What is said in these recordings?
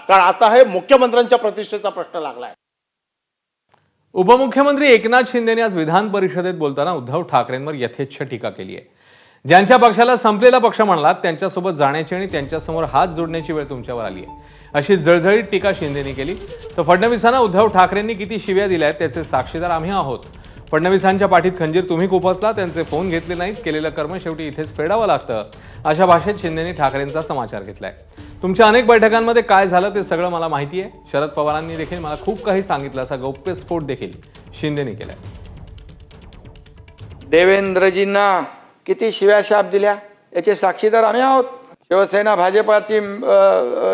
कारण आता हे मुख्यमंत्र्यांच्या प्रतिष्ठेचा प्रश्न लागलाय. उपमुख्यमंत्री एकनाथ शिंदेने आज विधान परिषदेत बोलताना उद्धव ठाकरेंवर यथेच्छ टीका केली आहे. ज्यांच्या पक्षाला संपलेला पक्ष म्हणलात त्यांच्यासोबत जाण्याची आणि त्यांच्यासमोर हात जोडण्याची वेळ तुमच्यावर आली आहे, अशी जळजळीत टीका शिंदेने केली. तर फडणवीसांना उद्धव ठाकरेंनी किती शिव्या दिल्या आहेत त्याचे साक्षीदार आम्ही आहोत. फडणवीसांच्या पाठीत खंजीर तुम्ही खुपसला, त्यांचे फोन घेतले नाहीत, केलेलं कर्म शेवटी इथेच फेडावं लागतं, अशा भाषेत शिंदेने ठाकरेंचा समाचार घेतलाय. तुमच्या अनेक बैठकांमध्ये काय झालं ते सगळं मला माहिती आहे. शरद पवारांनी देखील मला खूप काही सांगितलं, असा गौप्यस्फोट देखील शिंदेने केलाय. देवेंद्रजींना किती शिव्याशाप दिल्या याचे साक्षीदार आम्ही आहोत. शिवसेना भाजपाची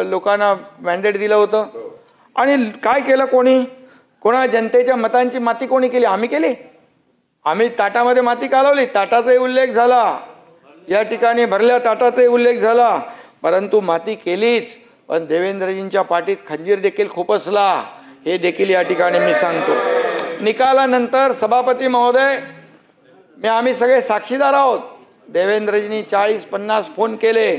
लोकांना मॅन्डेट दिलं होतं आणि काय केलं कोणी? कोणा जनतेच्या मतांची माती कोणी केली? आम्ही केली. आम्ही ताटामध्ये माती कालवली. ताटाचाही उल्लेख झाला, या ठिकाणी भरल्या ताटाचाही उल्लेख झाला, परंतु माती केलीच. पण देवेंद्रजींच्या पाठीत खंजीर देखील खुपसला, हे देखील या ठिकाणी मी सांगतो. निकालानंतर सभापती महोदय, आम्ही सगळे साक्षीदार आहोत. देवेंद्रजींनी 40-50 फोन केले,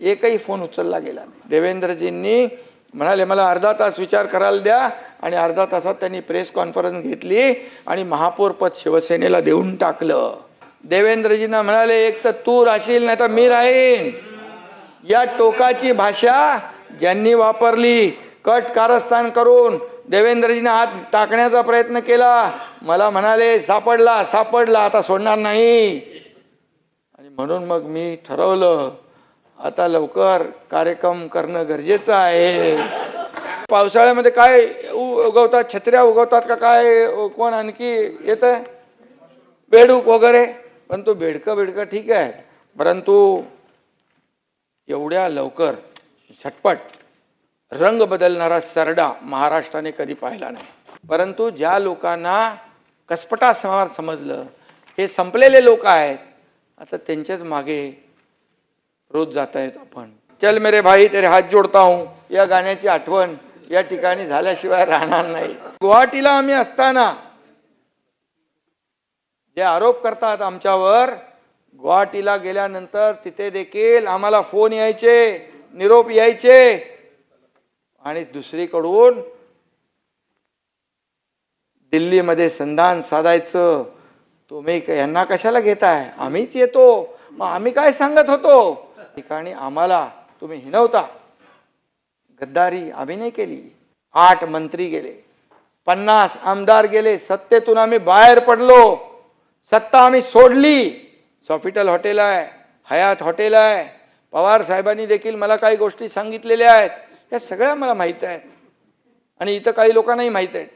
एकही फोन उचलला गेला नाही. देवेंद्रजींनी म्हणाले मला अर्धा तास विचार करायला द्या आणि अर्धा तासात त्यांनी प्रेस कॉन्फरन्स घेतली आणि महापौर पद शिवसेनेला देऊन टाकलं. देवेंद्रजींना म्हणाले एक तर तू राहशील नाही तर मी राहीन. या टोकाची भाषा ज्यांनी वापरली, कट कारस्थान करून देवेंद्रजींना हात टाकण्याचा प्रयत्न केला. मला म्हणाले सापडला सापडला, आता सोडणार नाही. आणि म्हणून मग मी ठरवलं आता लवकर कार्यक्रम करणं गरजेचं आहे. पावसाळ्यामध्ये काय उगवतात? छत्र्या उगवतात का काय? कोण आणखी येत आहे? बेडूक वगैरे. पण तो बेडकं ठीक आहे, परंतु एवढ्या लवकर झटपट रंग बदलणारा सरडा महाराष्ट्राने कधी पाहिला नाही. परंतु ज्या लोकांना कसपटा समजलं, हे संपलेले लोक आहेत, आता त्यांच्याच मागे रोज जात आहेत आपण. चल मेरे भाई तेरे हात जोडता हूं, या गाण्याची आठवण या ठिकाणी झाल्याशिवाय राहणार नाही. गुवाहाटीला आम्ही असताना जे आरोप करतात आमच्यावर, गुवाहाटीला गेल्यानंतर तिथे देखील आम्हाला फोन यायचे, निरोप यायचे आणि दुसरीकडून दिल्लीमध्ये संधान साधायचं. तुम्ही यांना कशाला घेताय? आम्हीच येतो. मग आम्ही काय सांगत होतो? ठिकाणी आम्हाला तुम्ही हिणवता. गद्दारी आम्ही नाही केली. 8 मंत्री गेले, 50 आमदार गेले, सत्तेतून आम्ही बाहेर पडलो, सत्ता आम्ही सोडली. सॉफिटल हॉटेल आहे, हयात हॉटेल आहे. पवार साहेबांनी देखील मला काही गोष्टी सांगितलेल्या आहेत, त्या सगळ्या मला माहित आहेत आणि इथं काही लोकांनाही माहित आहेत.